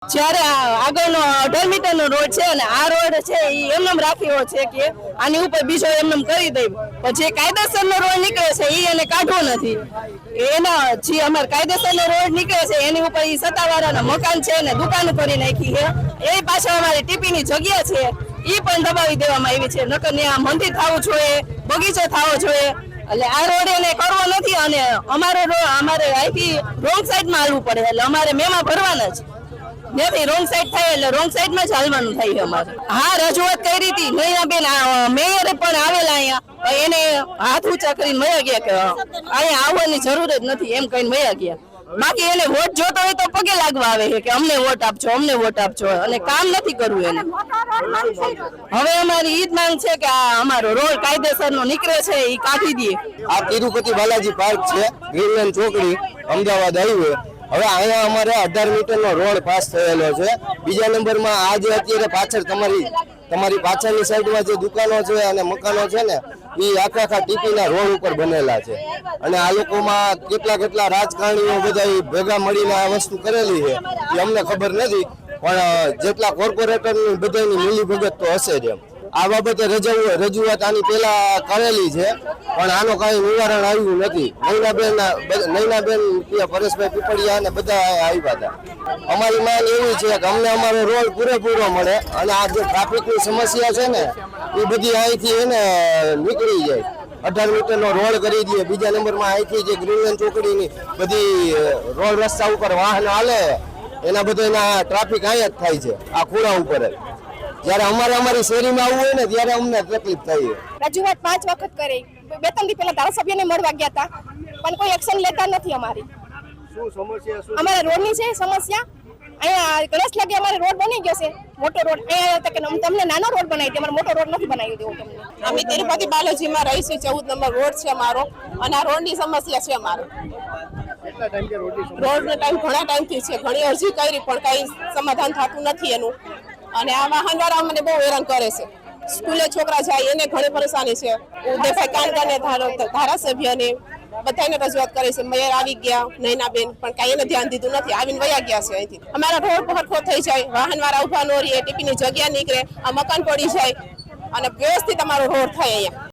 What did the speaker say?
જ્યારે આગળનો 18 મીટરનો રોડ છે અને આ રોડ છે એ એમનેમ રાખ્યો છે કે આની ઉપર બીજો એમનેમ કરી દઈ, પણ જે કાયદેસરનો રોડ નીકળે છે એ એને કાઢવો નથી. એના જે અમારે કાયદેસરનો રોડ નીકળે છે એની ઉપર એ સત્તાવાળાના મકાન છે ને દુકાનો કરી નાખી છે. એ પાછળ અમારી ટીપીની જગ્યા છે એ પણ દબાવી દેવામાં આવી છે. નકર ને આ મંદિર થવું જોઈએ, બગીચો થવો જોઈએ. એટલે આ રોડ એને કરવો નથી અને અમારે અહીંથી રોંગ સાઈડમાં હાલવું પડે. એટલે અમારે મેમાં ભરવાના જ નથી. રોંગ સાઈડ થાય એટલે રોંગ સાઈડમાં જ હાલવાનું થાય છે અમારે. હા, રજૂઆત કરી હતી નૈનાબેન, મેયરે પણ આવેલા અહીંયા, એને હાથ ઊંચા કરીને મયા ગયા કે અહીંયા આવવાની જરૂર જ નથી એમ કહીને મયા ગયા. બાકી એને વોટ જોતો હોય તો પગે લાગવા આવે છે કે અમને વોટ આપજો, અમને વોટ આપજો, અને કામ નથી કરવું એને. હવે અમારી ઈ જ માંગ છે કે આ અમારો રોડ કાયદેસરનો નીકળે છે એ કાઢી દઈએ. આ તિરુપતિ બાલાજી પાર્ક છે, ગ્રીનલેન્ડ ચોકડી, અમદાવાદ હાઈવે. હવે અહીંયા અમારે 18 મીટરનો રોડ પાસ થયેલો છે. બીજા નંબરમાં આ જે અત્યારે પાછળ તમારી પાછળની સાઈડમાં જે દુકાનો છે અને મકાનો છે ને એ આખા ટીપીના રોડ ઉપર બનેલા છે. અને આ લોકોમાં કેટલા રાજકારણીઓ બધા ભેગા મળીને આ વસ્તુ કરેલી છે એ અમને ખબર નથી, પણ જેટલા કોર્પોરેટરની બધાની મિલીભગત તો હશે જ. એમ આ બાબતે રજૂઆત આની પહેલા કરેલી છે, પણ આનો કાંઈ નિવારણ આવ્યું નથી. નૈનાબેન પરેશભાઈ પીપળિયા અને બધા આવ્યા હતા. અમારી માંગ એવી છે કે અમને અમારો રોડ પૂરેપૂરો મળે અને આ જે ટ્રાફિકની સમસ્યા છે ને એ બધી અહીંથી એને નીકળી જાય. 18 મીટરનો રોડ કરી દઈએ. બીજા નંબરમાં અહીંથી જે ગ્રીનલેન્ડ ચોકડીની બધી રોડ રસ્તા ઉપર વાહન હાલે એના બધાના ટ્રાફિક અહીંયા જ થાય છે, આ ખૂણા ઉપર જ. જ્યારે અમારી શેરીમાં આવવું હોય ને ત્યારે અમને તકલીફ થાય. રજૂઆત 5 વખત કરી, 2-3 દી પહેલા ધારાસભ્યને મળવા ગયા હતા, પણ કોઈ એક્શન લેતા નથી. અમારી અમારા રોડની છે સમસ્યા. અહીંયા ગણેશ લાગે અમારે રોડ બની ગયો છે, મોટો રોડ. અહીંયા કે તમને નાનો રોડ બનાવી દે, અમારે મોટો રોડ નથી બનાવી દેવો તમને. અમે તિરુપતિ બાલાજીમાં રહીશું, 14 નંબર રોડ છે અમારો, અને આ રોડની સમસ્યા છે અમારો. રોડનો ટાઈમ ઘણા ટાઈમથી છે, ઘણી અરજી કરી પણ કઈ સમાધાન થતું નથી એનું. અને આ વાહનવાળા મને બહુ હેરાન કરે છે. સ્કૂલે છોકરા જાય એને ઘણી પરેશાની છે. ઉદયભાઈ કાંડકાને ધારાસભ્યને બધાને રજૂઆત કરી છે. મેયર આવી ગયા નૈનાબેન, પણ કાંઈ એને ધ્યાન દીધું નથી, આવીને વયા ગયા છે અહીંથી. અમારા રોડ હરખો થઈ જાય, વાહનવાળા ઉભા ન રહીએ, ટીપીની જગ્યા નીકળે, આ મકાન પડી જાય અને વ્યવસ્થિત અમારો રોડ થાય અહીંયા.